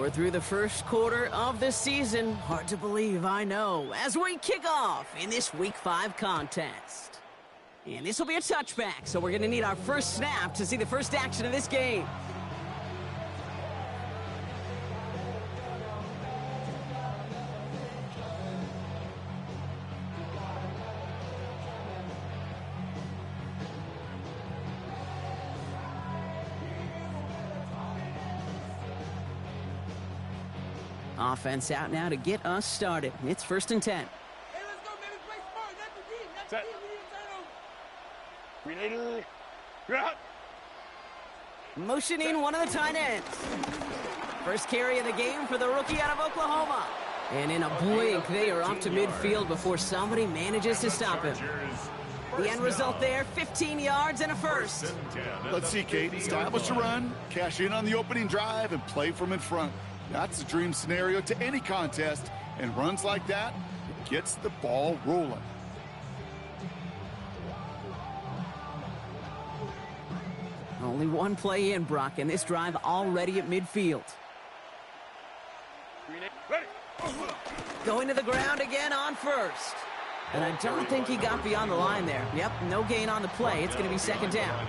We're through the first quarter of the season. Hard to believe, I know, as we kick off in this Week 5 contest. And this will be a touchback, so we're going to need our first snap to see the first action of this game. Offense out now to get us started. It's 1st and 10. Hey, let's go, baby. Play smart. That's the team. That's the Set. team. We need to turn over. Grenade. You're out. Motioning one of the tight ends. First carry of the game for the rookie out of Oklahoma. And in a blink, they are off to midfield before somebody manages to stop him. The end result there, 15 yards and a first. Let's see, Kate. Establish a run, cash in on the opening drive, and play from in front. That's the dream scenario to any contest, and runs like that, it gets the ball rolling. Only one play in, Brock, and this drive already at midfield. Grenade. Ready. Going to the ground again on first. And I don't think he got beyond the line there. Yep, no gain on the play. It's going to be 2nd down.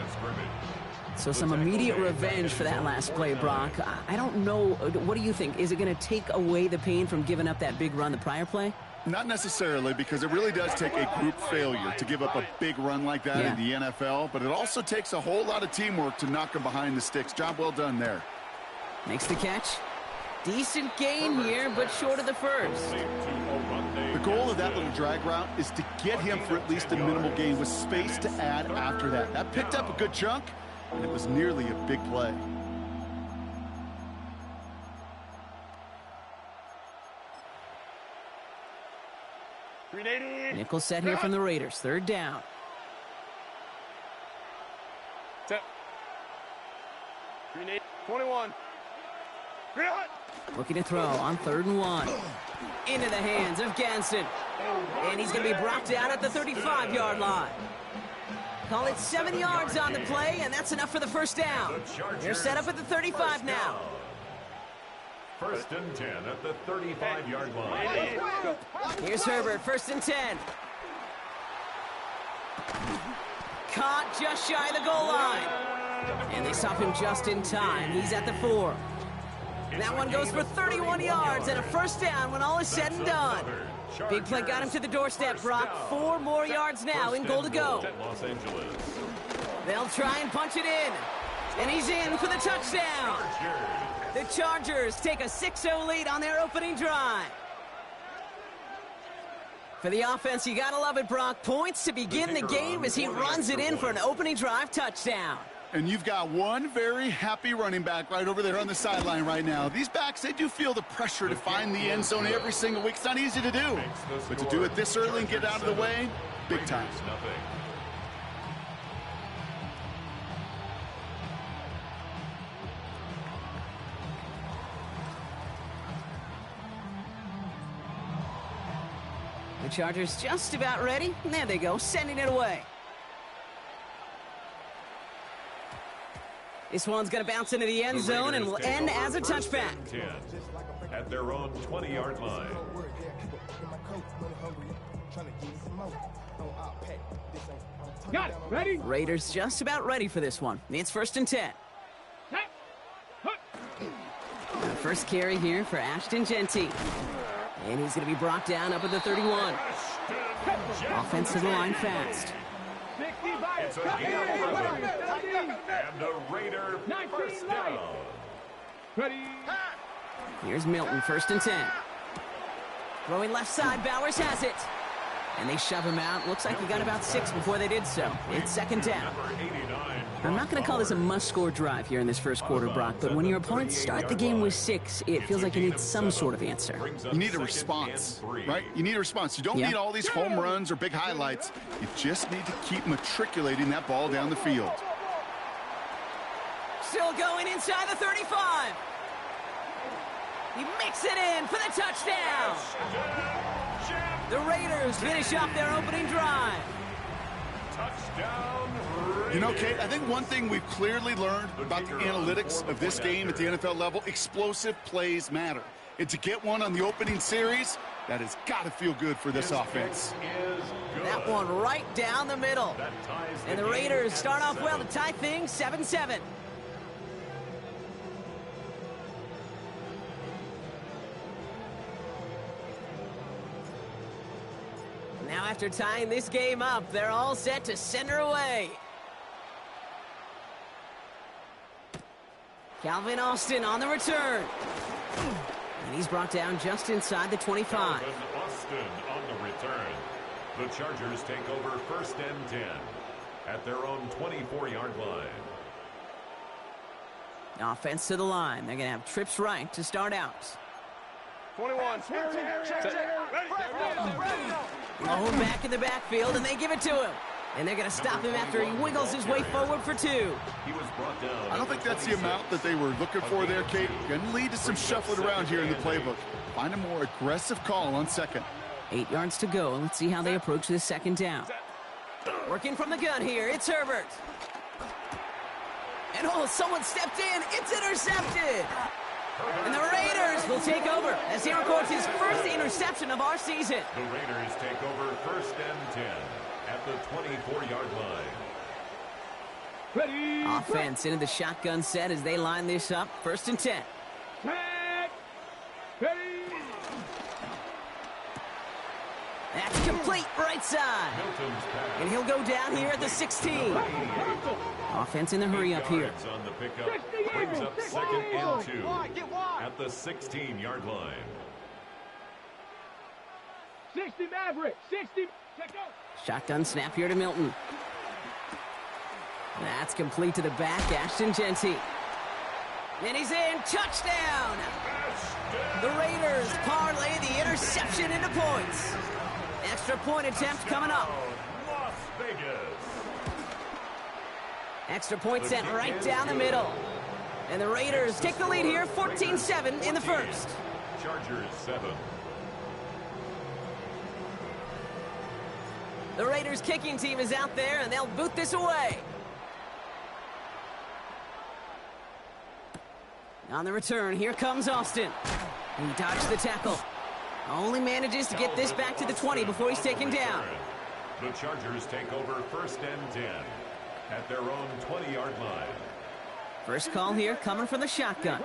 So some immediate revenge for that last play, Brock. I don't know. What do you think? Is it going to take away the pain from giving up that big run the prior play? Not necessarily, because it really does take a group failure to give up a big run like that in the NFL, but it also takes a whole lot of teamwork to knock them behind the sticks. Job well done there. Makes the catch. Decent gain here, but short of the first. The goal of that little drag route is to get him for at least a minimal gain with space to add after that. That picked up a good chunk, and it was nearly a big play. Grenade. Nickel set here from the Raiders. 3rd down. Set. Grenade. 21. Grenade. Looking to throw on 3rd and 1. Into the hands of Ganson. And he's going to be brought down at the 35-yard line. Call it 7 yards on the play, and that's enough for the first down. They're set up at the 35 now. 1st and 10 at the 35-yard line. Here's Herbert, 1st and 10. Caught just shy of the goal line. And they stop him just in time. He's at the 4. That one goes for 31 yards and a first down when all is said and done. Big play got him to the doorstep, Brock. 4 more yards now in goal to go. They'll try and punch it in. And he's in for the touchdown. The Chargers take a 6-0 lead on their opening drive. For the offense, you gotta love it, Brock. Points to begin the game as he runs it in for an opening drive touchdown. And you've got one very happy running back right over there on the sideline right now. These backs, they do feel the pressure to find the end zone every single week. It's not easy to do. But to do it this early and get out of the way, big time. The Chargers just about ready. And there they go, sending it away. This one's going to bounce into the end zone and will end as a touchback. At their own 20-yard line. Got it. Ready? Raiders just about ready for this one. It's 1st and 10. First carry here for Ashton Jeanty. And he's going to be brought down up at the 31. Offense to the line fast. It's a gain of 11. And a Raider first down. Ready? Here's Milton, 1st and 10. Throwing left side, Bowers has it. And they shove him out. Looks like he got about 6 before they did so. It's 2nd down. I'm not going to call this a must-score drive here in this first quarter, Brock, but when your opponents start the game with 6, it feels like you need some sort of answer. You need a response, right? You need a response. You don't need all these home runs or big highlights. You just need to keep matriculating that ball down the field. Still going inside the 35. He makes it in for the touchdown. The Raiders finish off their opening drive. Touchdown, You know, Kate, I think one thing we've clearly learned about the analytics of this game at the NFL level, explosive plays matter. And to get one on the opening series, that has got to feel good for this offense. That one right down the middle. And the Raiders start off well to tie things 7-7. Now after tying this game up, they're all set to send her away. Calvin Austin on the return. And he's brought down just inside the 25. Calvin Austin on the return. The Chargers take over 1st and 10 at their own 24-yard line. Offense to the line. They're going to have trips right to start out. 21. Mahomes back in the backfield, and they give it to him. And they're going to stop him after he wiggles his way forward for 2. He was brought down. I don't think that's the amount that they were looking for there, Kate. Going to lead to some shuffling around here in the playbook. Find a more aggressive call on 2nd. 8 yards to go. Let's see how they approach this 2nd down. Working from the gun here. It's Herbert. And someone stepped in. It's intercepted. And the Raiders will take over as he records his first interception of our season. The Raiders take over 1st and 10 at the 24-yard line. Ready. Offense into the shotgun set as they line this up. 1st and 10. Ready. That's complete right side. Milton's pass. And he'll go down here at the 16. Offense in the hurry up here. Yards on the pickup brings up 2nd and 2 at the 16-yard line. 60 Maverick. 60. Check out. Shotgun snap here to Milton. That's complete to the back, Ashton Genty. And he's in. Touchdown! The Raiders parlay the interception into points. Extra point attempt coming up. Las Vegas. Extra point sent right down the middle. And the Raiders take the lead here, 14-7 in the first. Chargers 7. The Raiders kicking team is out there, and they'll boot this away. On the return, here comes Austin. He dodged the tackle. Only manages to get this back to the 20 before he's taken down. The Chargers take over 1st and 10 at their own 20-yard line. First call here coming from the shotgun.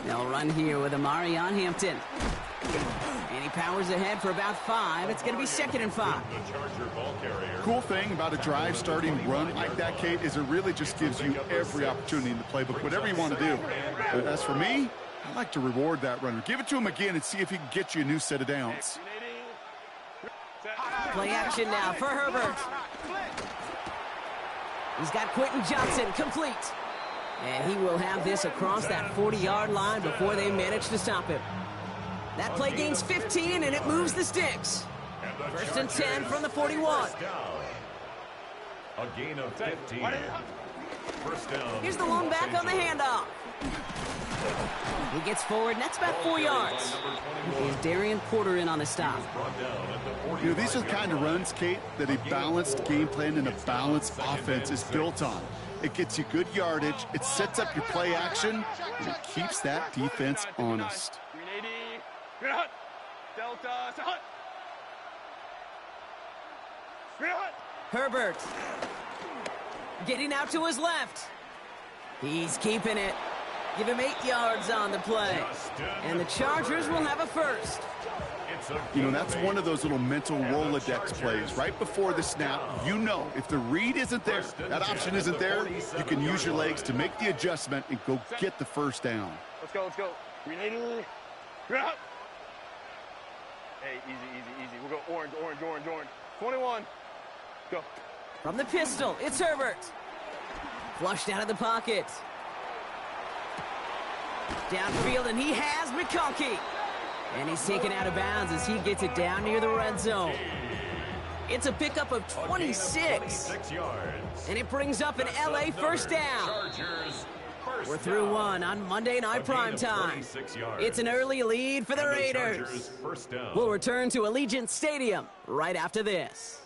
They'll run here with Amari on Hampton. And he powers ahead for about 5. It's going to be 2nd and 5. The Charger ball carrier. Cool thing about a drive starting run like that, Kate, is it really just gives you every opportunity in the playbook, whatever you want to do. But as for me, I like to reward that runner. Give it to him again and see if he can get you a new set of downs. Play action now for Herbert. He's got Quentin Johnson complete. And he will have this across that 40-yard line before they manage to stop him. That play gains 15, and it moves the sticks. 1st and 10 from the 41. A gain of 15. First down. Here's the long back on the handoff. He gets forward, and that's about 4 yards. Here's Darian Porter in on the stop. Brought down at the 40-yard You know, these are the kind of runs, Kate, that a balanced game plan and a balanced offense is built on. It gets you good yardage, it sets up your play action, and it keeps that defense honest. Delta. Herbert getting out to his left. He's keeping it. Give him 8 yards on the play. And the Chargers will have a first. You know, that's one of those little mental Rolodex plays. Right before the snap, you know, if the read isn't there, that option isn't there, you can use your legs to make the adjustment and go get the first down. Let's go. Hey, easy. We'll go orange. 21. Go. From the pistol, it's Herbert. Flushed out of the pocket. Downfield, and he has McConkey. And he's taken out of bounds as he gets it down near the red zone. It's a pickup of 26. yards. And it brings up an LA first down. Chargers We're through one on Monday Night Primetime. It's an early lead for the Raiders. We'll return to Allegiant Stadium right after this.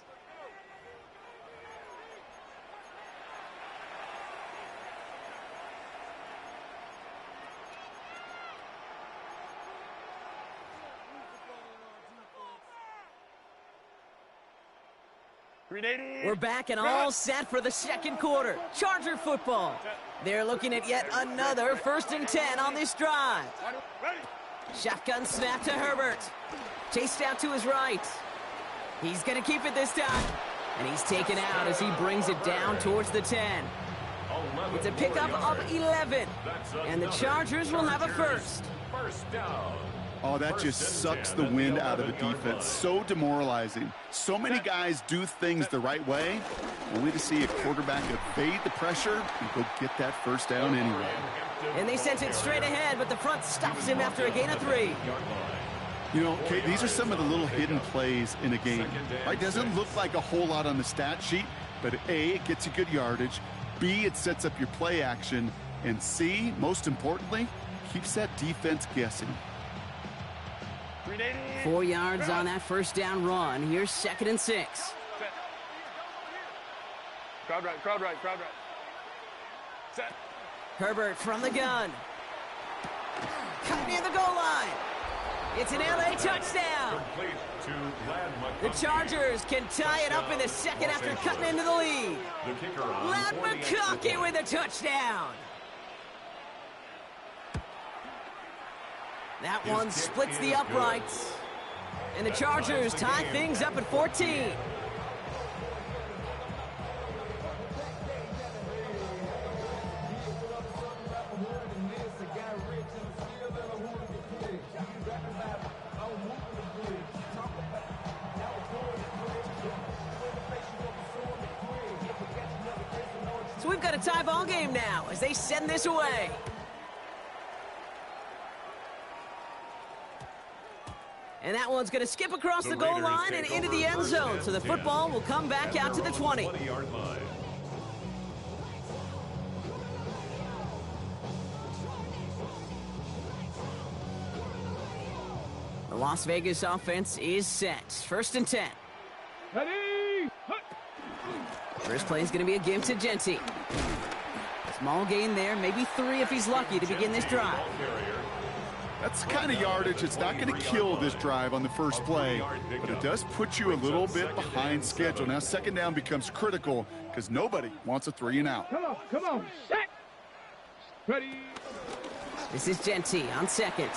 We're back and all set for the second quarter. Charger football. They're looking at yet another 1st and 10 on this drive. Shotgun snap to Herbert. Chased out to his right. He's going to keep it this time. And he's taken out as he brings it down towards the 10. It's a pickup of 11. And the Chargers will have a first. First down. Oh, that just sucks the wind out of the defense. So demoralizing. So many guys do things the right way, only to see a quarterback evade the pressure and go get that first down anyway. And they sent it straight ahead, but the front stops him after a gain of 3. You know, Kate, these are some of the little hidden plays in a game. Right? Doesn't look like a whole lot on the stat sheet, but A, it gets you good yardage. B, it sets up your play action. And C, most importantly, keeps that defense guessing. 4 yards on that first down run. Here's 2nd and 6. Crowd right, crowd right, crowd right. Set. Herbert from the gun. Cut near the goal line. It's an LA touchdown. Complete to Ladd McConkey. The Chargers can tie it up in the second after cutting into the lead. The kicker on Ladd McConkey with a touchdown. That one splits the uprights. And the Chargers tie things up at 14. So we've got a tie ball game now as they send this away. And that one's going to skip across the goal line and into the end zone. So the football will come back out to the 20. 20-yard line. The Las Vegas offense is set. 1st and 10. Ready? First play is going to be a give to Genty. Small gain there, maybe 3 if he's lucky to begin this drive. That's the kind of yardage that's not going to kill this drive on the first play, but it does put you a little bit behind schedule. Now, 2nd down becomes critical because nobody wants a 3 and out. Come on, set. Ready? This is Genty on 2nd.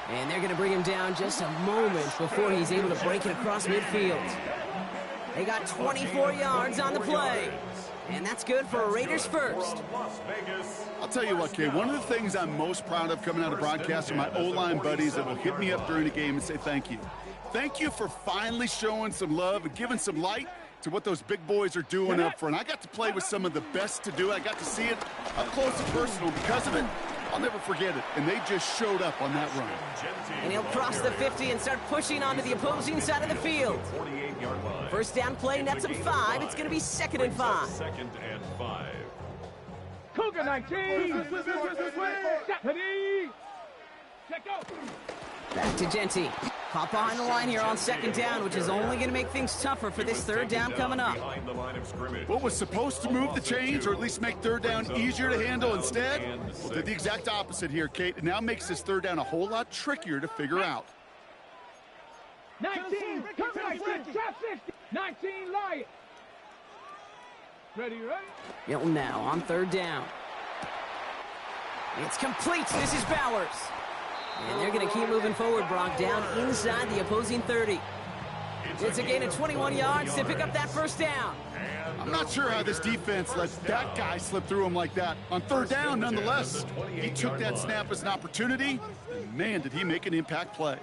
And they're going to bring him down just a moment before he's able to break it across midfield. They got 24 yards on the play. And that's good for a Raiders first. I'll tell you what, Kay, one of the things I'm most proud of coming out of broadcast are my O-line buddies that will hit me up during the game and say thank you. Thank you for finally showing some love and giving some light to what those big boys are doing up front. I got to play with some of the best to do it. I got to see it up close and personal. Because of it, I'll never forget it. And they just showed up on that run. And he'll cross the 50 and start pushing onto the opposing side of the field. First down play nets him 5. It's going to be 2nd and 5. 2nd and 5. Cougar 19. Ready? Check go. Back to Genty. Caught behind the line here on 2nd down, which is only going to make things tougher for this 3rd down coming up. What was supposed to move the chains or at least make 3rd down easier to handle instead? Well, did the exact opposite here, Kate. It now makes this 3rd down a whole lot trickier to figure out. 19. Come 19. Trap 50. 19. Lie. Ready? Hilton now on 3rd down. It's complete. This is Bowers. And they're going to keep moving forward, Brock, down inside the opposing 30. It's a gain of 21 yards to pick up that first down. I'm not sure how this defense let that guy slip through him like that. On 3rd down, nonetheless, he took that snap as an opportunity, and man, did he make an impact play.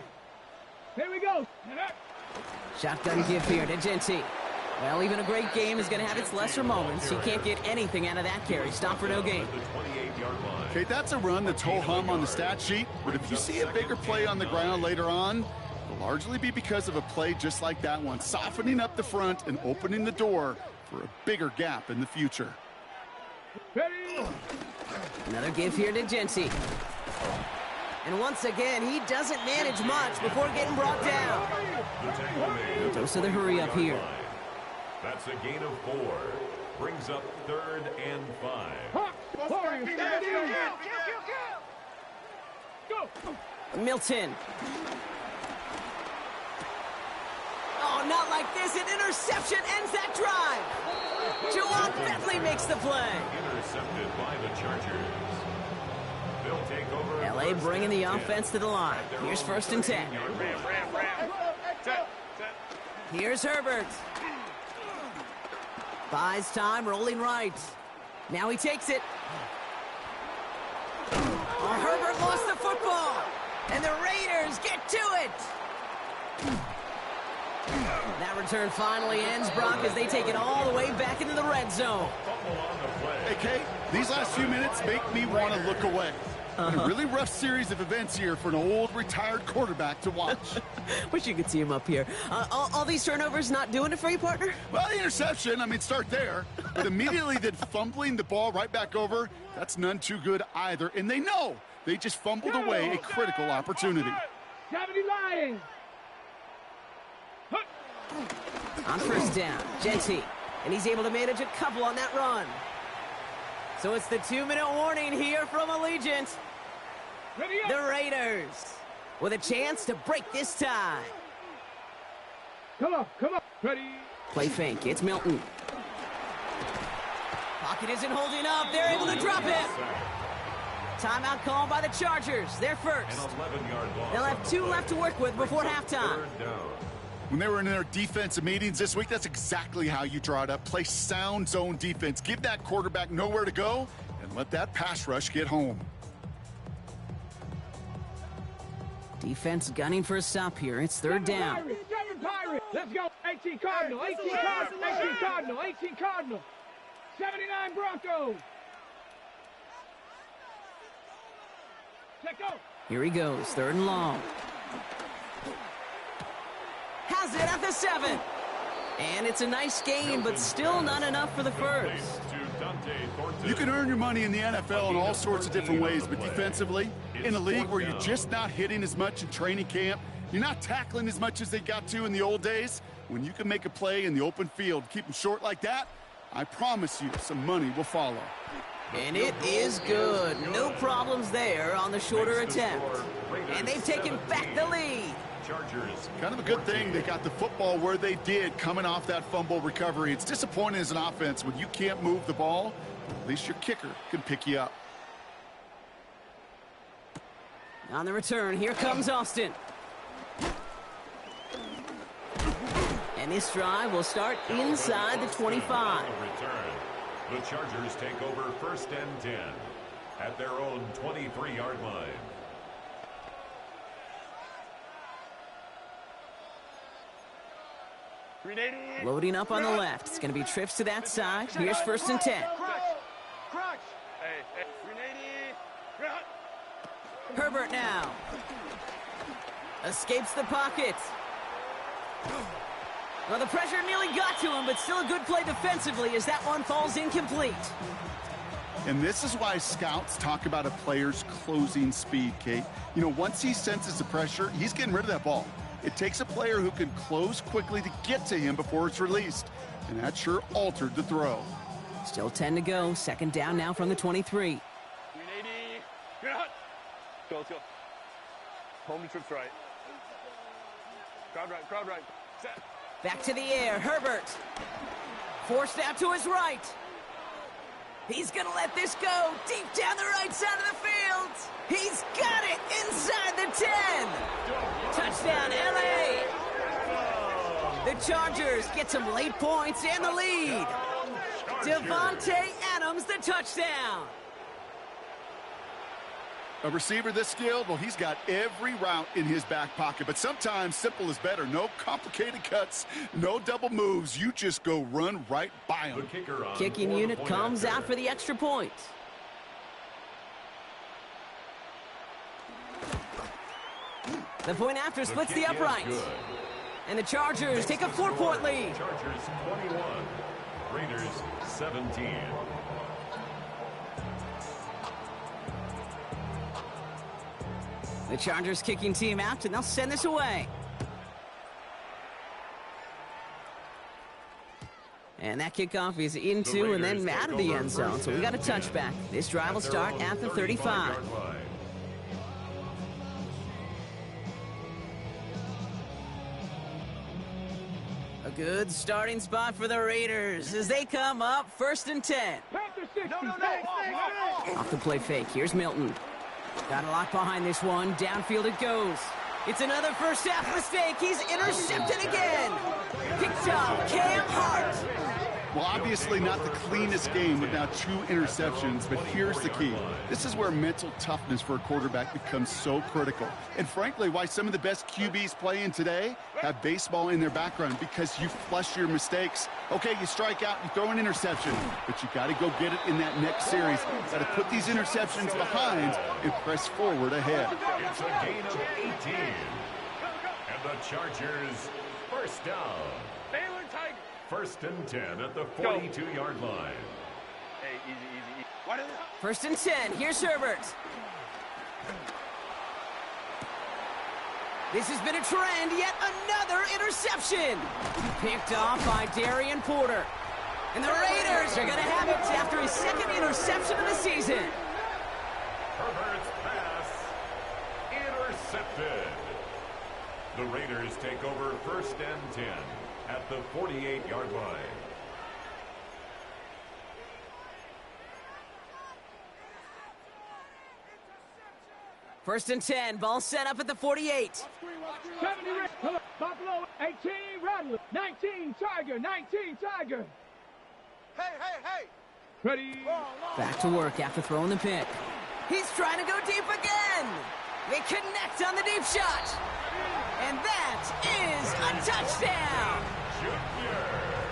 Here we go. Shotgun give here to Genty. Well, even a great game is going to have its lesser moments. He can't get anything out of that carry. Stop for no gain. Okay, that's a run that's ho-hum on the stat sheet, but if you see a bigger play on the ground later on, it'll largely be because of a play just like that one, softening up the front and opening the door for a bigger gap in the future. Ready? Another give here to Jency. And once again, he doesn't manage much before getting brought down. The tackle made. Dose of the hurry up here. That's a gain of 4. Brings up 3rd and 5. Hawk, Warriors, ready? Go! Milton. Oh, not like this. An interception ends that drive. Jawan Bentley makes the play. Intercepted by the Chargers. They'll take over. LA bringing the offense to the line. Here's 1st and 10. Ram. Set. Here's Herbert. Buys time, rolling right. Now he takes it. Oh, Herbert lost the football. And the Raiders get to it. That return finally ends, Brock, as they take it all the way back into the red zone. Hey, Kate, these last few minutes make me want to look away. A really rough series of events here for an old retired quarterback to watch. Wish you could see him up here. All these turnovers not doing it for you, partner? Well, the interception, start there. But immediately then fumbling the ball right back over, that's none too good either. And they know they just fumbled away a critical opportunity. 70 Lions! On 1st down, Jency. And he's able to manage a couple on that run. So it's the 2-minute warning here from Allegiant. Ready up! The Raiders with a chance to break this tie. Come on. Ready? Play fake. It's Milton. Pocket isn't holding up. They're able to drop it. Timeout called by the Chargers. They're first. An 11-yard loss. They'll have 2 left to work with before halftime. 3rd down. When they were in their defensive meetings this week, that's exactly how you draw it up. Play sound zone defense. Give that quarterback nowhere to go and let that pass rush get home. Defense gunning for a stop here. It's 3rd down. Pirate. Let's go. 18 Cardinal. 18 Cardinal. 18 Cardinal. 79 Broncos. Check go. Here he goes. 3rd and long. Has it at the 7. And it's a nice gain, but still not enough for the first. You can earn your money in the NFL in all sorts of different ways, but defensively, in a league where you're just not hitting as much in training camp, you're not tackling as much as they got to in the old days, when you can make a play in the open field, keep them short like that, I promise you some money will follow. And it is good. No problems there on the shorter attempt. And they've taken back the lead. Chargers. Kind of a good thing they got the football where they did coming off that fumble recovery. It's disappointing as an offense when you can't move the ball. At least your kicker can pick you up. On the return, here comes Austin. And this drive will start inside the 25. The Chargers take over 1st and 10 at their own 23-yard line. Loading up on the left. It's going to be trips to that side. Here's 1st and 10. Crunch. Hey. Herbert now. Escapes the pocket. Well, the pressure nearly got to him, but still a good play defensively as that one falls incomplete. And this is why scouts talk about a player's closing speed, Kate. Once he senses the pressure, he's getting rid of that ball. It takes a player who can close quickly to get to him before it's released. And that sure altered the throw. Still 10 to go. 2nd down now from the 23. 380. Go, let's go. Home and trips right. Crowd right. Set. Back to the air. Herbert. Forced out to his right. He's going to let this go deep down the right side of the field. He's got it inside the 10. Touchdown, LA. The Chargers get some late points and the lead. Devontae Adams, the touchdown. A receiver this skilled, well, he's got every route in his back pocket. But sometimes simple is better. No complicated cuts, no double moves. You just go run right by him. Kicking unit comes out for the extra point. The point after splits the uprights. And the Chargers take a 4-point lead. Chargers 21, Raiders 17. The Chargers kicking team out, and they'll send this away. And that kickoff is into and then out of the end zone, so we got a touchback. This drive will start at the 35. A good starting spot for the Raiders as they come up 1st and 10. Off the play fake, here's Milton. Got a lock behind this one, downfield it goes. It's another first half mistake, he's intercepted again. Picked up, Cam Hart. Well, obviously not the cleanest game with now 2 interceptions, but here's the key. This is where mental toughness for a quarterback becomes so critical. And frankly, why some of the best QBs playing today have baseball in their background, because you flush your mistakes. Okay, you strike out, you throw an interception, but you got to go get it in that next series. Got to put these interceptions behind and press forward ahead. It's a gain of 18. And the Chargers first down. Baylor Tiger. 1st and 10 at the 42-yard line. Hey, easy. What is it? 1st and 10, here's Herbert. This has been a trend, yet another interception. Picked off by Darian Porter. And the Raiders are going to have it after his 2nd interception of the season. Herbert's pass intercepted. The Raiders take over 1st and 10 at the 48-yard line. First and 10, ball set up at the 48. 70 Buffalo, 18 Rattler, 19 Tiger, 19 Tiger. Hey. Ready. Back to work after throwing the pick. He's trying to go deep again. They connect on the deep shot. And that is a touchdown.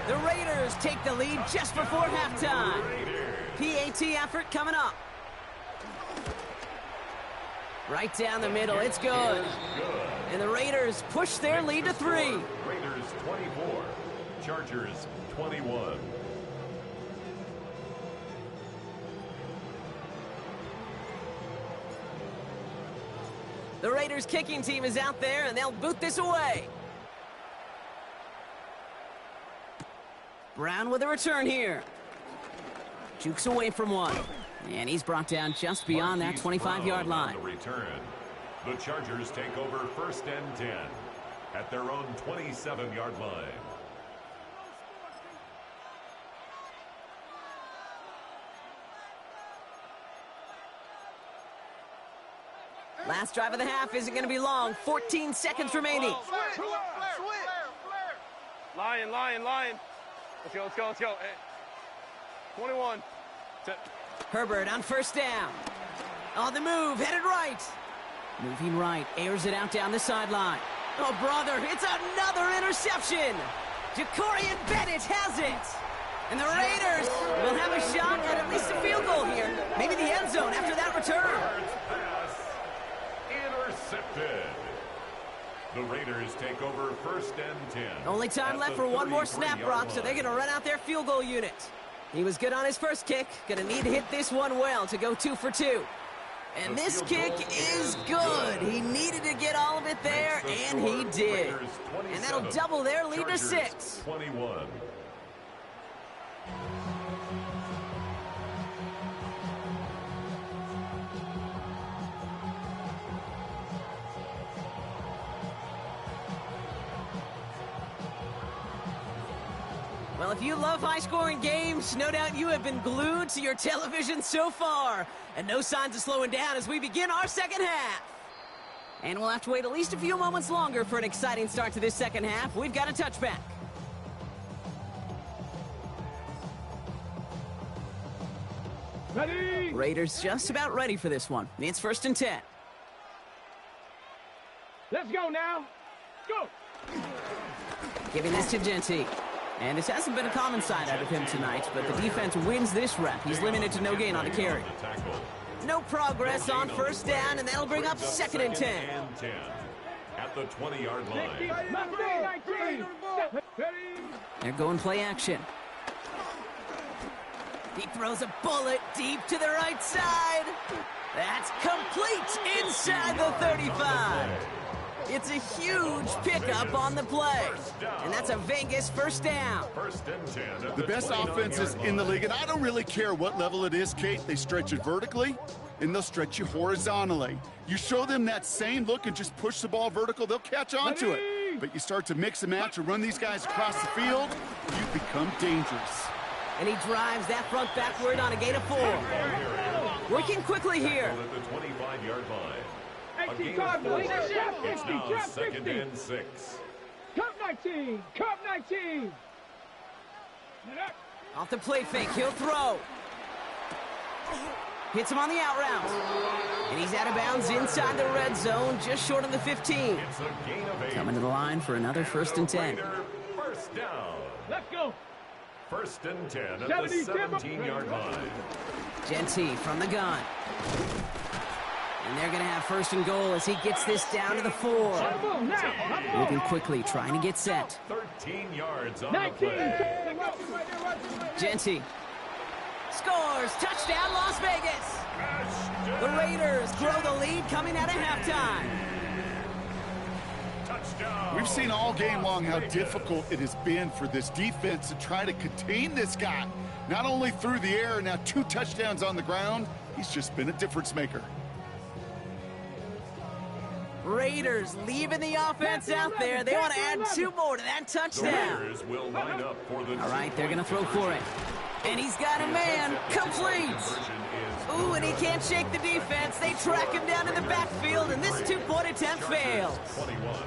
The Raiders take the lead just before halftime. PAT effort coming up. Right down the middle, it's good. And the Raiders push their lead to 3. Raiders 24, Chargers 21. The Raiders kicking team is out there, and they'll boot this away. Brown with a return here. Jukes away from one. And he's brought down just beyond that 25-yard line. The return. The Chargers take over 1st and 10 at their own 27-yard line. Last drive of the half isn't going to be long. 14 seconds remaining. Lion. Let's go. Hey. 21. Herbert on first down. On the move, headed right. Moving right, airs it out down the sideline. Oh, brother, it's another interception. Jacorian Bennett has it. And the Raiders will have a shot at least a field goal here. Maybe the end zone after that return. Pass intercepted. The Raiders take over 1st and 10. Only time left for one more snap, Brock, so they're going to run out their field goal unit. He was good on his first kick. Going to need to hit this one well to go 2 for 2. And this kick is good. He needed to get all of it there, and he did. And that'll double their lead to 6. 21. Well, if you love high-scoring games, no doubt you have been glued to your television so far. And no signs of slowing down as we begin our second half. And we'll have to wait at least a few moments longer for an exciting start to this second half. We've got a touchback. Ready. Raiders just about ready for this one. It's 1st and 10. Let's go now. Go. Giving this to Genty. And this hasn't been a common side out of him tonight, but the defense wins this rep. He's limited to no gain on the carry. No progress on first down, and that'll bring up 2nd and 10. At the 20-yard line. 19. They're going play action. He throws a bullet deep to the right side. That's complete inside the 35. It's a huge pickup on the play. And that's a Vegas first down. First and 10. The best offenses in the league, and I don't really care what level it is, Kate. They stretch it vertically, and they'll stretch you horizontally. You show them that same look and just push the ball vertical, they'll catch on to it. But you start to mix and match and run these guys across the field, you become dangerous. And he drives that front backward on a gain of 4. Working quickly here. At the 25-yard line. 18 Cardinal. It's now second and 6. Cup 19. Cup 19. Off the play fake, he'll throw. Hits him on the out route. And he's out of bounds inside the red zone, just short of the 15. It's a gain of 8. Coming to the line for another first and 10. First down. Let's go. First and 10 at the 17-yard line. Genty from the gun. And they're going to have first and goal as he gets this down to the 4. Moving quickly, trying to get set. 13 yards on the play. Genty scores. Touchdown, Las Vegas. The Raiders grow the lead coming out of halftime. Touchdown. We've seen all game long how difficult it has been for this defense to try to contain this guy. Not only through the air, now 2 touchdowns on the ground. He's just been a difference maker. Raiders leaving the offense out there. They want to add 2 more to that touchdown. Raiders will line up for the All right, they're going to throw for it. And he's got a man. Complete. Ooh, and he can't shake the defense. They track him down in the backfield, and this 2-point attempt fails. 21.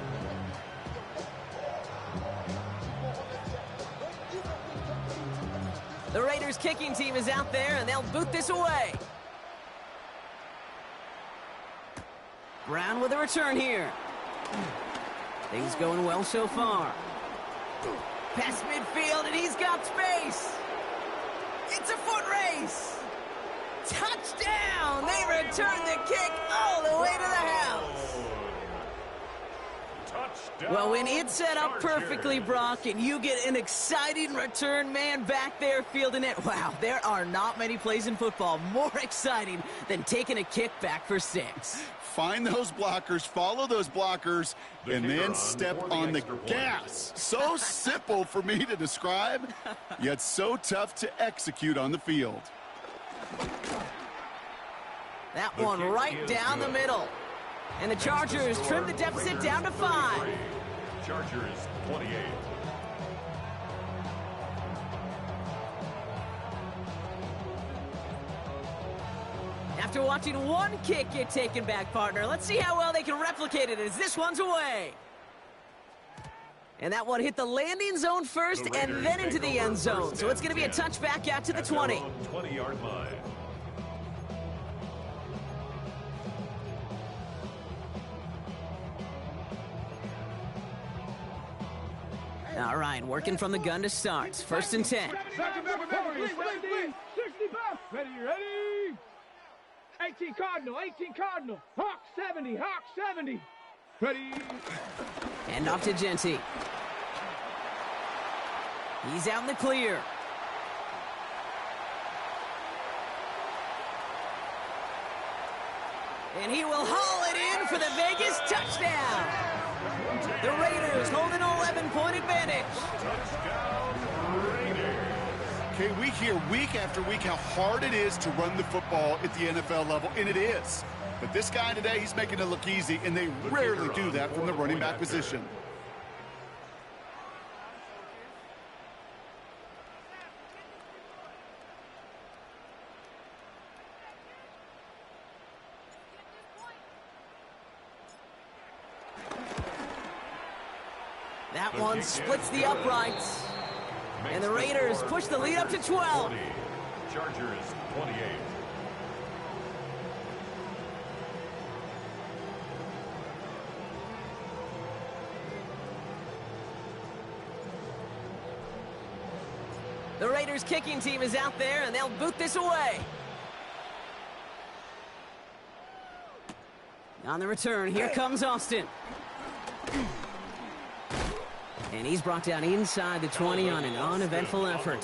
The Raiders kicking team is out there, and they'll boot this away. Brown with a return here. Things going well so far. Past midfield, and he's got space. It's a foot race. Touchdown! They return the kick all the way to the house. Touchdown. Well, when it's set up perfectly, Brock, and you get an exciting return man back there fielding it, wow, there are not many plays in football more exciting than taking a kick back for 6. Find those blockers, follow those blockers, and then step on the gas. So simple for me to describe, yet so tough to execute on the field. That one right down the middle. And the Chargers trim the deficit down to 5. Chargers 28. After watching one kick get taken back, partner, let's see how well they can replicate it as this one's away. And that one hit the landing zone first and then into the end zone. So it's going to be a touchback out to the 20. 20-yard line. All right, working from the gun to start. First and 10. Ready, ready. 18 Cardinal, 18 Cardinal. Hawk 70, Hawk 70. Ready. And off to Genty. He's out in the clear. And he will haul it in for the Vegas touchdown. The Raiders hold an 11-point advantage. Okay, we hear week after week how hard it is to run the football at the NFL level, and it is. But this guy today, he's making it look easy, and they rarely do that from the running back position. That one splits the uprights. And the Raiders push the lead up to 12. Chargers 28. The Raiders kicking team is out there, and they'll boot this away. On the return, here comes Austin. And he's brought down inside the 20 on an uneventful effort.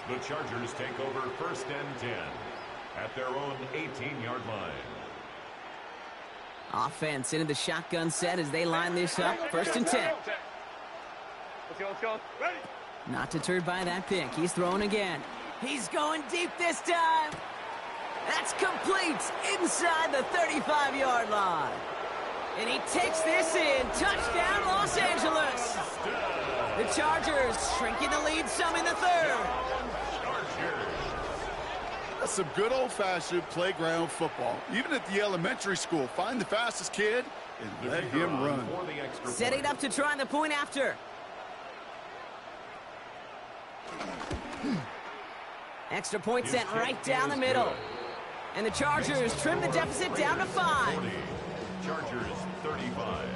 The Chargers take over first and 10. at their own 18-yard line. Offense into the shotgun set as they line this up. 1st and 10. Let's go. Ready. Not deterred by that pick. He's throwing again. He's going deep this time. That's complete inside the 35-yard line. And he takes this in. Touchdown, Los Angeles. The Chargers shrinking the lead some in the 3rd. That's some good old-fashioned playground football. Even at the elementary school, find the fastest kid and let him run. Setting up to try the point after. Extra point sent right down the middle. And the Chargers trim the deficit down to 5. Chargers 35.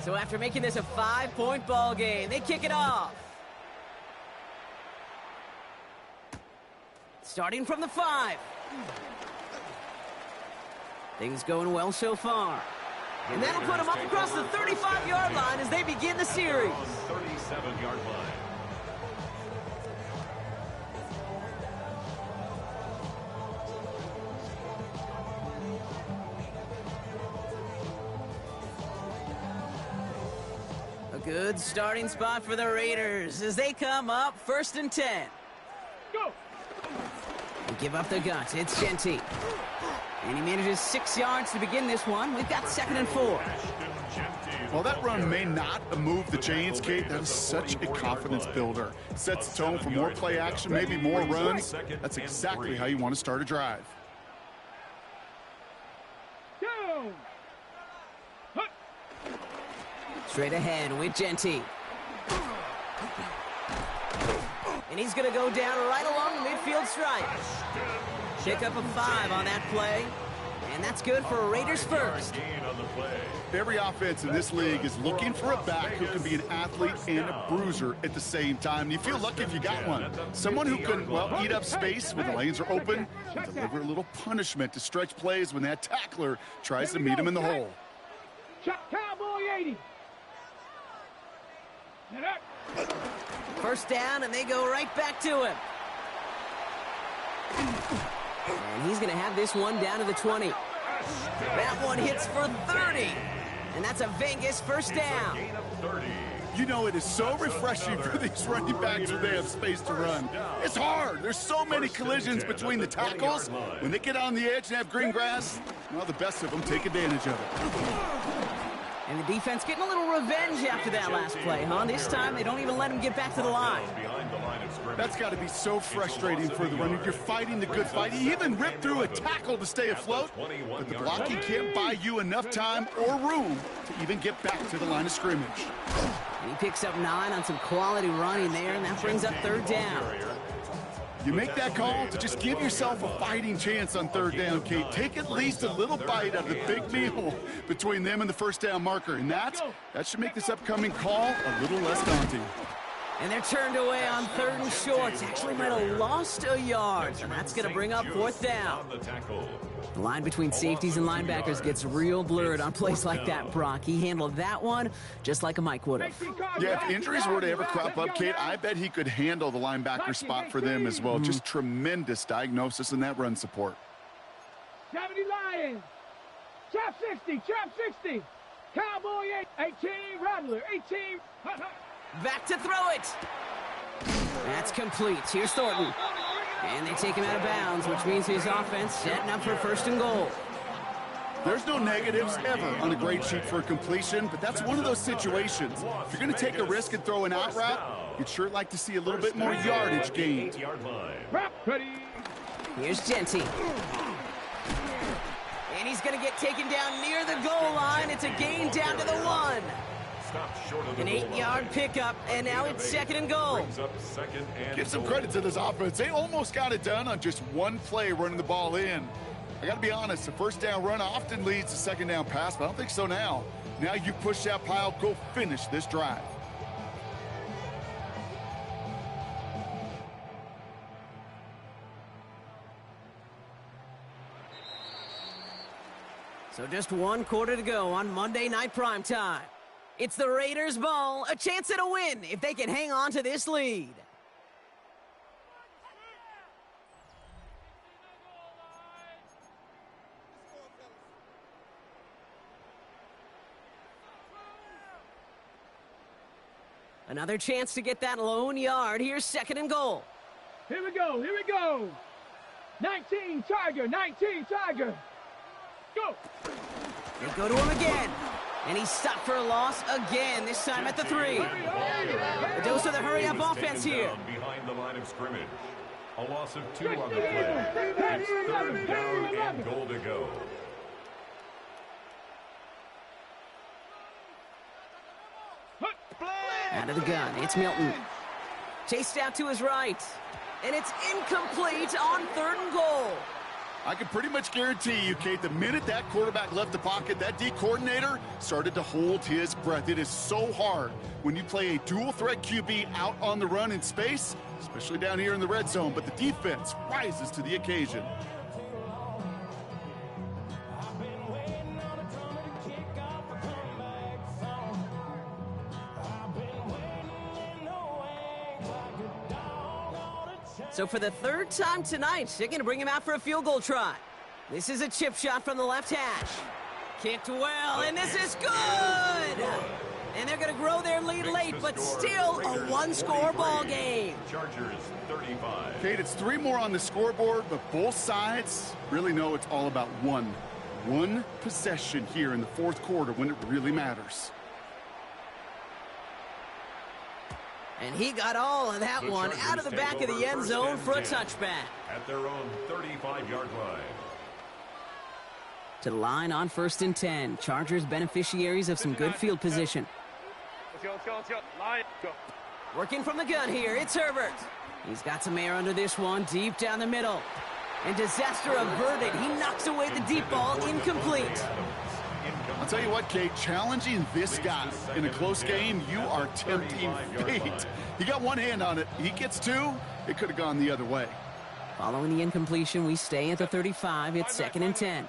So after making this a 5-point ball game, they kick it off. Starting from the 5. Things going well so far. And that'll put them up across the 35-yard line as they begin the series. 37-yard line. A good starting spot for the Raiders as they come up 1st and 10. Go. They give up the guts. It's Genty. And he manages 6 yards to begin this one. We've got 2nd and 4. Well, that run may not have moved the chains, Kate. That is such a confidence builder. It sets the tone for more play action, maybe more runs. That's exactly how you want to start a drive. Down. Straight ahead with Genty. And he's going to go down right along the midfield stripe. Pick up a 5 on that play. And that's good for Raiders first. Every offense in this league is looking for a back who can be an athlete and a bruiser at the same time. And you feel lucky if you got one. Someone who can, well, eat up space when the lanes are open and deliver a little punishment to stretch plays when that tackler tries to meet him in the hole. Cowboy 80. And up. 1st down, and they go right back to him. And he's going to have this one down to the 20. That one hits for 30. And that's a Vegas 1st down. You know, it is so refreshing for these running backs when they have space to run. It's hard. There's so many collisions between the tackles. When they get on the edge and have green grass, well, the best of them take advantage of it. And the defense getting a little revenge after that last play, huh? This time, they don't even let him get back to the line. That's got to be so frustrating for the runner. You're fighting the good fight. He even ripped through a tackle to stay afloat, but the blocking can't buy you enough time or room to even get back to the line of scrimmage. And he picks up 9 on some quality running there, and that brings up 3rd down. You make that call to just give yourself a fighting chance on 3rd down, Kate. Take at least a little bite out of the big meal between them and the 1st down marker. And that should make this upcoming call a little less daunting. And they're turned away on 3rd and short. Actually might have lost a yard. And that's going to bring up 4th down. The line between safeties and linebackers gets real blurred on plays like that, Brock. He handled that one just like a Mike would have. Yeah, if injuries were to ever crop up, Kate, I bet he could handle the linebacker spot for them as well. Just tremendous diagnosis in that run support. 70 Lions. Chop 60. Cowboy 18. Rattler 18. Back to throw it. That's complete. Here's Thornton. And they take him out of bounds, which means his offense setting up for 1st and goal. There's no negatives ever on a grade sheet for a completion, but that's one of those situations. If you're going to take a risk and throw an out route, you'd sure like to see a little bit more yardage gained. Here's Genty. And he's going to get taken down near the goal line. It's a gain down to the 1. An 8-yard pickup, and now it's 2nd and goal. Give some credit to this offense. They almost got it done on just one play running the ball in. I got to be honest, a 1st down run often leads to 2nd down pass, but I don't think so now. Now you push that pile, go finish this drive. So just 1 quarter to go on Monday Night Primetime. It's the Raiders' ball, a chance at a win if they can hang on to this lead. Another chance to get that lone yard. Here's 2nd and goal. Here we go, here we go. 19 Tiger, 19 Tiger. Go. They go to him again. And he's stopped for a loss again, this time at the 3. A dose of the hurry-up offense here. Behind the line of scrimmage. A loss of 2 on the play. It's 3rd down and goal to go. Out of the gun, it's Milton. Chased out to his right. And it's incomplete on 3rd and goal. I can pretty much guarantee you, Kate, the minute that quarterback left the pocket, that D coordinator started to hold his breath. It is so hard when you play a dual-threat QB out on the run in space, especially down here in the red zone, but the defense rises to the occasion. So for the 3rd time tonight, they're going to bring him out for a field goal try. This is a chip shot from the left hash. Kicked well, and this is good! And they're going to grow their lead late, but still a one-score ball game. Chargers 35. Kate, it's 3 more on the scoreboard, but both sides really know it's all about one possession here in the 4th quarter when it really matters. And he got all of that one out of the back of the end zone for a touchback. At their own 35-yard line. To the line on 1st and 10. Chargers beneficiaries of some good field position. Let's go, let's go, let's go. Line, go. Working from the gun here, it's Herbert. He's got some air under this one, deep down the middle. And disaster averted. He knocks away the deep ball, incomplete. I'll tell you what, Kate, challenging this guy in a close game, you are tempting fate. He got one hand on it. He gets 2. It could have gone the other way. Following the incompletion, we stay at the 35. It's 2nd and 10.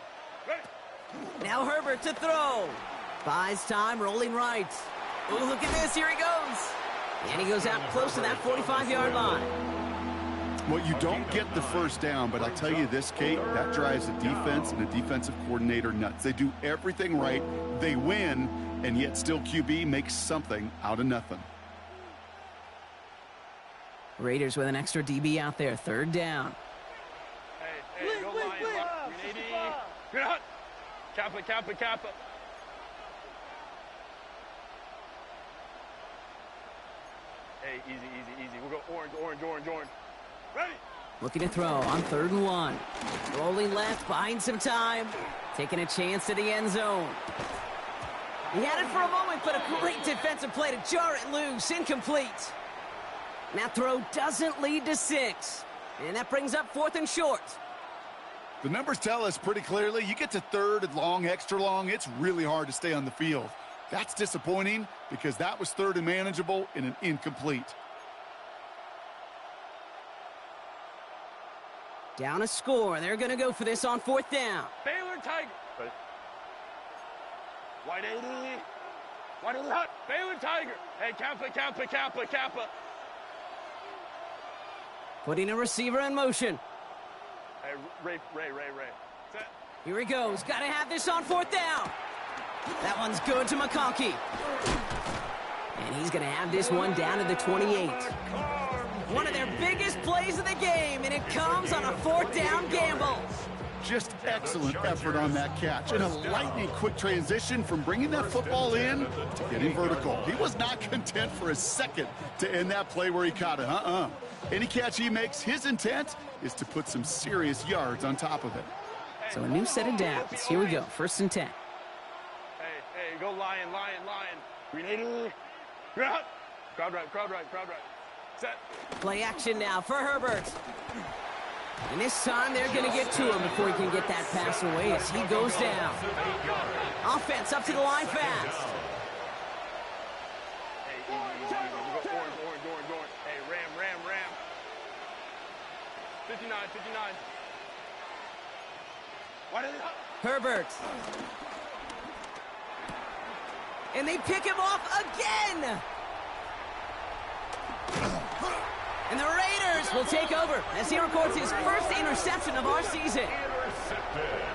Now Herbert to throw. Buys time, rolling right. Oh, look at this. Here he goes. And he goes out close to that 45-yard line. Well, you don't get the 1st down, but I'll tell you this, Kate, that drives a defense and a defensive coordinator nuts. They do everything right. They win, and yet still QB makes something out of nothing. Raiders with an extra DB out there. 3rd down. Hey, go line, 380. Good hut. Kappa, Kappa, Kappa. Hey, easy, easy, easy. We'll go orange, orange, orange, orange. Ready? Looking to throw on 3rd and 1. Rolling left, buying some time. Taking a chance to the end zone. He had it for a moment, but a great defensive play to jar it loose. Incomplete. That throw doesn't lead to 6. And that brings up 4th and short. The numbers tell us pretty clearly, you get to 3rd and long, extra long, it's really hard to stay on the field. That's disappointing because that was 3rd and manageable in an incomplete. Down a score. They're going to go for this on 4th down. Baylor Tiger. White 80. White 80 hot. Baylor Tiger. Hey, Kappa, Kappa, Kappa, Kappa. Putting a receiver in motion. Hey, Ray. Set. Here he goes. Got to have this on 4th down. That one's good to McConkey. And he's going to have this one down to the 28. One of their biggest plays of the game, and it comes on a 4th down gamble. Just excellent effort on that catch. And a lightning quick transition from bringing that football in to getting vertical. He was not content for a second to end that play where he caught it. Any catch he makes, his intent is to put some serious yards on top of it. So a new set of downs. Here we go, 1st and 10. Hey, go lion. Green 80. Crowd right. Set. Play action now for Herbert. And this time they're going to get to him before he can get that pass away as he goes down. Offense up to the line fast. Hey, easy. We'll go orange. Hey, ram. 59. What is it? Herbert. And they pick him off again. And the Raiders will take over as he records his first interception of our season. Intercepted.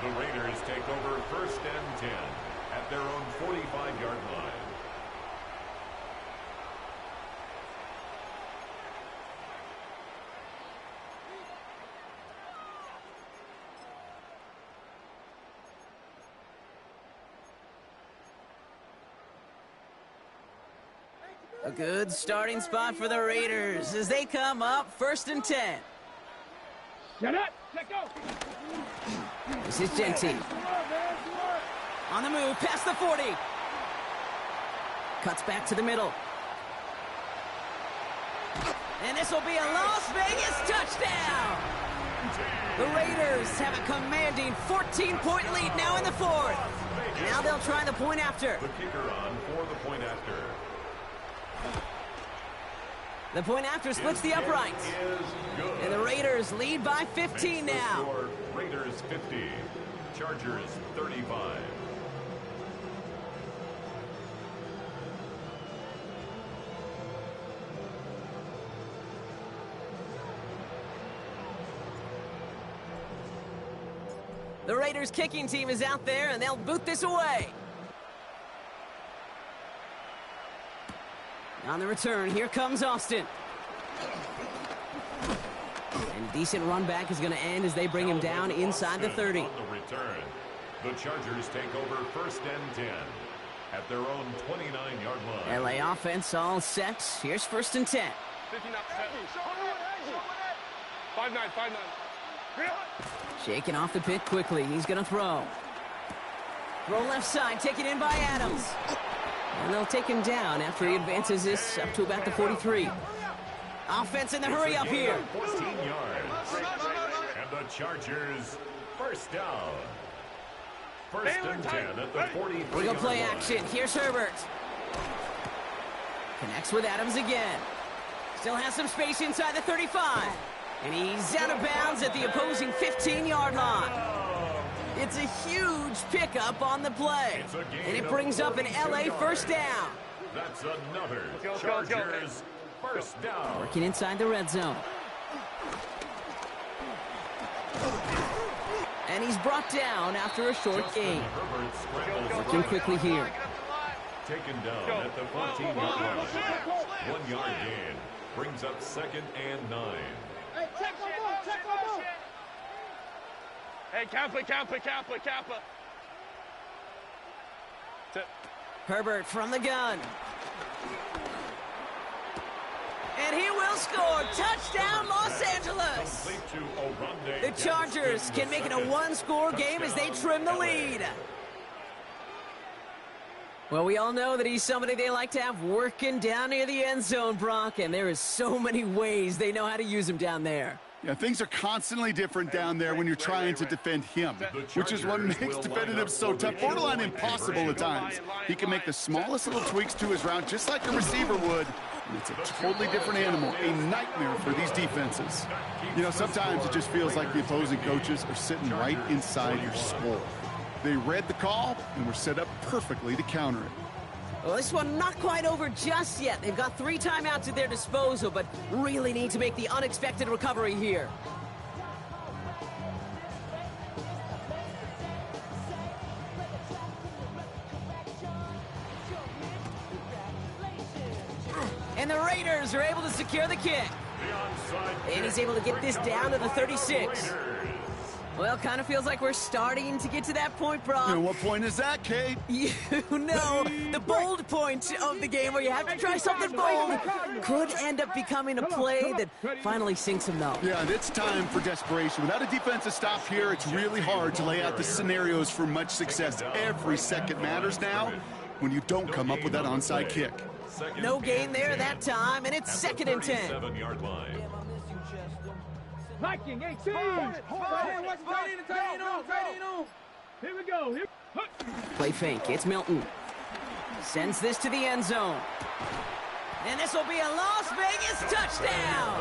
The Raiders take over 1st and 10 at their own 45-yard line. A good starting spot for the Raiders as they come up 1st and 10. Shut up. Let go. This is Genty. On the move, past the 40. Cuts back to the middle. And this will be a Las Vegas touchdown. The Raiders have a commanding 14-point lead now in the 4th. Now they'll try the point after. The kicker on for the point after. The point after splits the uprights. And the Raiders lead by 15 now. Score, Raiders 50, Chargers 35. The Raiders kicking team is out there, and they'll boot this away. On the return, here comes Austin. And decent run back is going to end as they bring him down inside the 30. On the return, the Chargers take over 1st and 10 at their own 29-yard line. LA offense all set. Here's 1st and 10. 5-9, 5-9. Shaking off the pit quickly. He's going to throw. Throw left side, taken in by Adams. And they'll take him down after he advances this up to about the 43. Offense in the hurry up here. 14 yards. And the Chargers, 1st down. 1st and 10 at the 43. We go play action. Here's Herbert. Connects with Adams again. Still has some space inside the 35. And he's out of bounds at the opposing 15-yard line. It's a huge pickup on the play. And it brings up an LA 1st down. That's another Chargers 1st down. Working inside the red zone. And he's brought down after a short gain. Working quickly here. Taken down at the 14-yard line. 1-yard gain. Brings up 2nd and 9. Hey, check one more. Hey, Kappa. Herbert from the gun. And he will score. Touchdown, Los Angeles. The Chargers can make it a one-score game as they trim the lead. Well, we all know that he's somebody they like to have working down near the end zone, Brock, and there is so many ways they know how to use him down there. Yeah, things are constantly different down there when you're trying to defend him, which is what makes defending him so tough, borderline impossible at times. He can make the smallest little tweaks to his route, just like a receiver would, and it's a totally different animal, a nightmare for these defenses. You know, sometimes it just feels like the opposing coaches are sitting right inside your skull. They read the call and were set up perfectly to counter it. Well, this one not quite over just yet. They've got 3 timeouts at their disposal, but really need to make the unexpected recovery here. And the Raiders are able to secure the kick. And he's able to get this down to the 36. Well, kind of feels like we're starting to get to that point, Brock. And what point is that, Kate? You know, the bold point of the game where you have to try something bold could end up becoming a play that finally sinks him, though. Yeah, and it's time for desperation. Without a defensive stop here, it's really hard to lay out the scenarios for much success. Every second matters now when you don't come up with that onside kick. No gain there that time, and it's 2nd and 10. 7-yard line. Viking 18. Tight end on. Here we go. Play fake. It's Milton. Sends this to the end zone. And this will be a Las Vegas touchdown.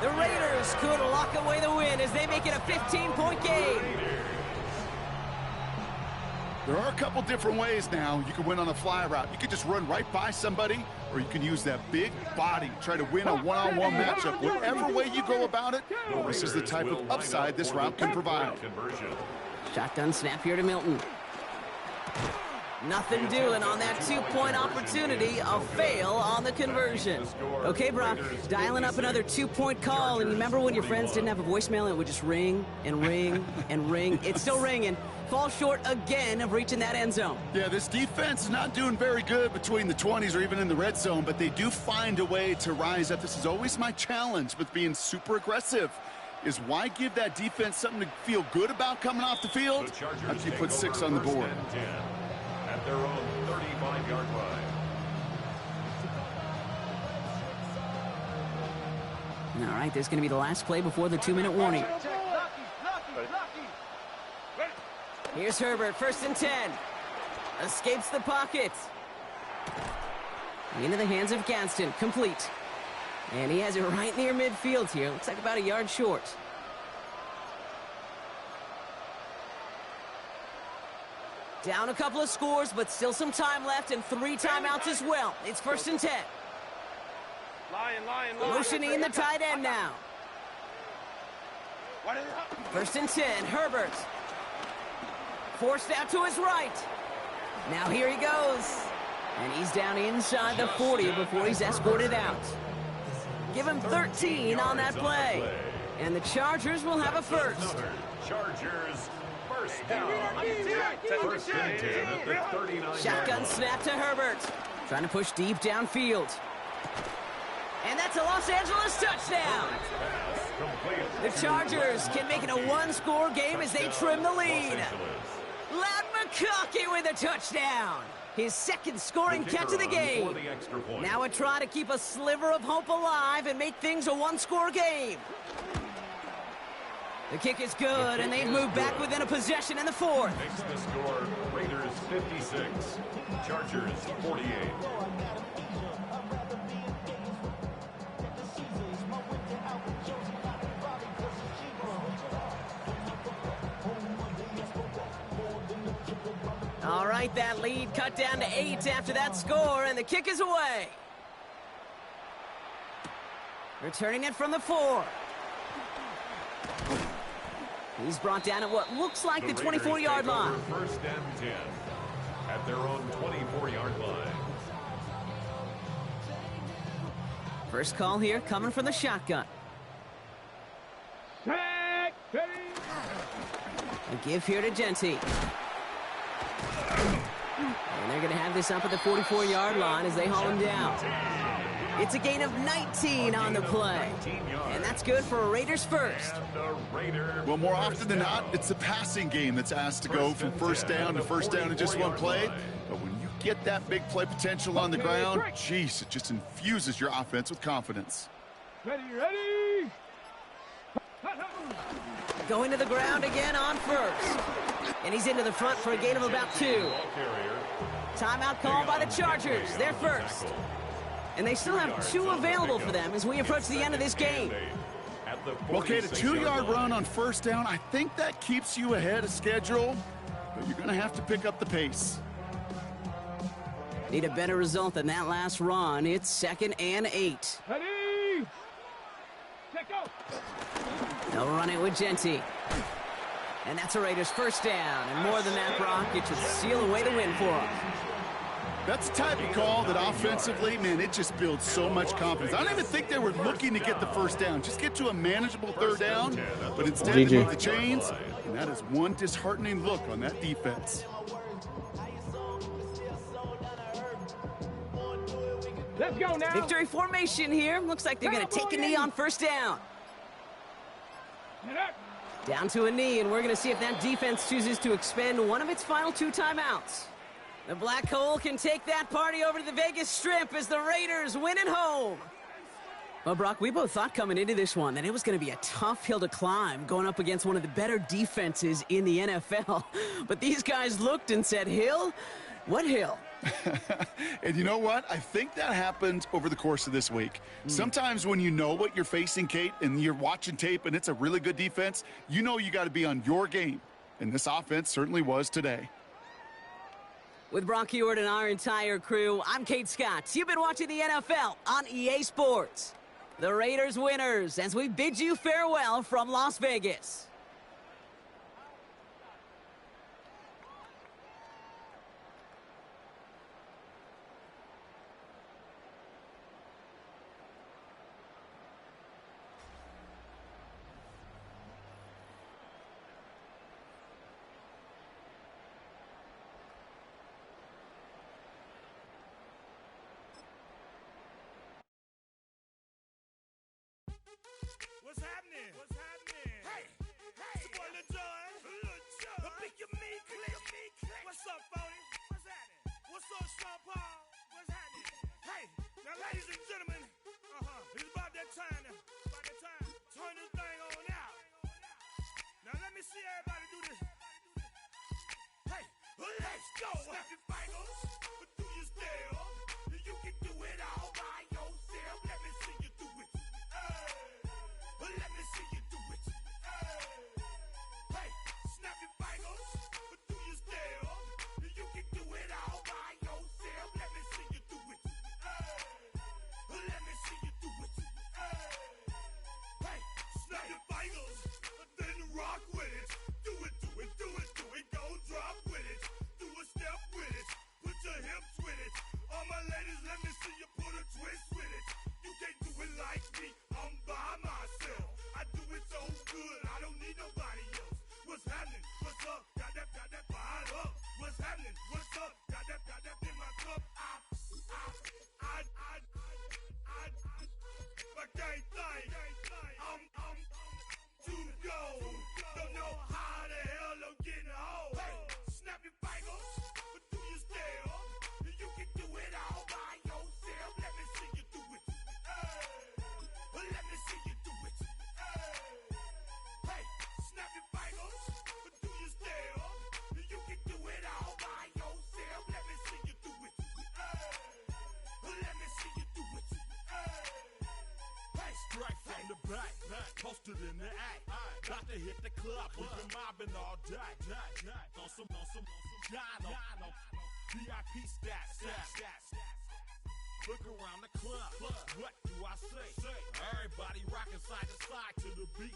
The Raiders could lock away the win as they make it a 15-point game. There are a couple different ways now you can win on a fly route. You can just run right by somebody, or you can use that big body, try to win a one-on-one matchup. Whatever way you go about it, this is the type of upside this route can provide. Shotgun snap here to Milton. Nothing doing on that 2-point opportunity. A fail on the conversion. Okay, Brock, dialing up another 2-point call. And remember when your friends didn't have a voicemail and it would just ring and ring and ring? It's still ringing. Fall short again of reaching that end zone. Yeah, this defense is not doing very good between the 20s or even in the red zone, but they do find a way to rise up. This is always my challenge with being super aggressive, is why give that defense something to feel good about coming off the field after you put 6 on the board. At their own 35-yard line. All right, this is going to be the last play before the 2-minute warning. Here's Herbert, 1st and 10. Escapes the pocket. Into the hands of Gadsden, complete. And he has it right near midfield here. Looks like about a yard short. Down a couple of scores, but still some time left and 3 timeouts as well. It's 1st and 10. Motioning in the tight end now. 1st and 10, Herbert. Forced out to his right. Now here he goes. And he's down inside the 40 before he's escorted out. Give him 13 on that play. And the Chargers will have a first. Chargers first down. First and 10 at the 39. Shotgun snap to Herbert. Trying to push deep downfield. And that's a Los Angeles touchdown. The Chargers can make it a 1-score game as they trim the lead. Loud McConkey with a touchdown. His 2nd scoring catch of the game. Now a try to keep a sliver of hope alive and make things a 1-score game. The kick is good, and they've moved back within a possession in the 4th. Makes the score Raiders 56, Chargers 48. All right, that lead cut down to 8 after that score, and the kick is away. Returning it from the 4. He's brought down at what looks like the 24-yard line. 1st and 10 at their own 24-yard line. First call here coming from the shotgun. Sack, ready. A give here to Genty. And they're going to have this up at the 44-yard line as they haul him down. It's a gain of 19 on the play. And that's good for a Raiders first. Well, more often than not, it's the passing game that's asked to go from 1st down to 1st down in just one play. But when you get that big play potential on the ground, geez, it just infuses your offense with confidence. Ready. Going to the ground again on 1st. And he's into the front for a gain of about 2. Timeout called by the Chargers. They're first. And they still have 2 available for them as we approach the end of this game. Okay, the 2-yard run on 1st down, I think that keeps you ahead of schedule, but you're going to have to pick up the pace. Need a better result than that last run. It's 2nd and 8. Ready. Check out. They'll run it with Genty. And that's a Raiders 1st down. And more than that, Brock, it should seal away the win for them. That's the type of call that offensively, man, it just builds so much confidence. I don't even think they were looking to get the 1st down. Just get to a manageable 3rd down, but instead they move the chains, and that is one disheartening look on that defense. Let's go now. Victory formation here. Looks like they're going to take a knee on 1st down. Down to a knee, and we're going to see if that defense chooses to expend one of its final 2 timeouts. The Black Hole can take that party over to the Vegas Strip as the Raiders win at home. Well, Brock, we both thought coming into this one that it was going to be a tough hill to climb going up against one of the better defenses in the NFL. But these guys looked and said, Hill? What hill? And you know what? I think that happened over the course of this week. Sometimes when you know what you're facing, Kate, and you're watching tape and it's a really good defense, you know you got to be on your game. And this offense certainly was today. With Brock Huard and our entire crew, I'm Kate Scott. You've been watching the NFL on EA Sports. The Raiders winners as we bid you farewell from Las Vegas. Pick your me, click. What's up, Phony? What's happening? What's up, Sean Paul? What's happening? Hey, now, ladies and gentlemen, it's about that time. Turn this thing on out. Now, let me see everybody do this. Hey, let's go. Snap your fingers, but do you still? You can do it all by yourself. Let me see you do it. Let me see you do it. Hey, snap your fingers, but do you still? You can do it all by yourself. Let me see you do it. Let me see you do it. Hey, snap your fingers, then rock with it. Do it. Go drop with it. Do a step with it. Put your hips with it. All my ladies, let me see you put a twist with it. You can't do it like me. I'm by myself. I do it so good. I don't need nobody else. What's happening? What's up? Got that fired up. What's happening? What's up? Got that in my cup. I can't think. I'm to go. Don't know how the hell I'm getting home. Hey, snap your fingers, but do you still? You can do it all by yourself. Let me see you do it. Let me see you do it. Hey, snap your fingers, but do you still? You can do it all by yourself. Let me see you do it. Let me see you do it. Hey, Straight from the back, posted in the act. Got to hit the club, we've been mobbing all day. On some Jono, VIP stats. Look around the club, what do I say? Everybody rocking side to side to the beat.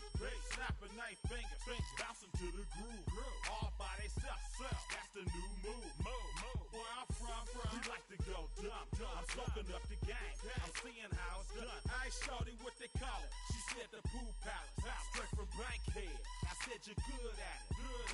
Snapping their fingers, bouncing to the groove. All by themselves, that's the new move. Where I'm from, we like to go dumb. I'm soaking up the game, I'm seeing how it's done. I ain't shorty what they call it. She said the pool palace, straight from Bankhead. I said you're good at it.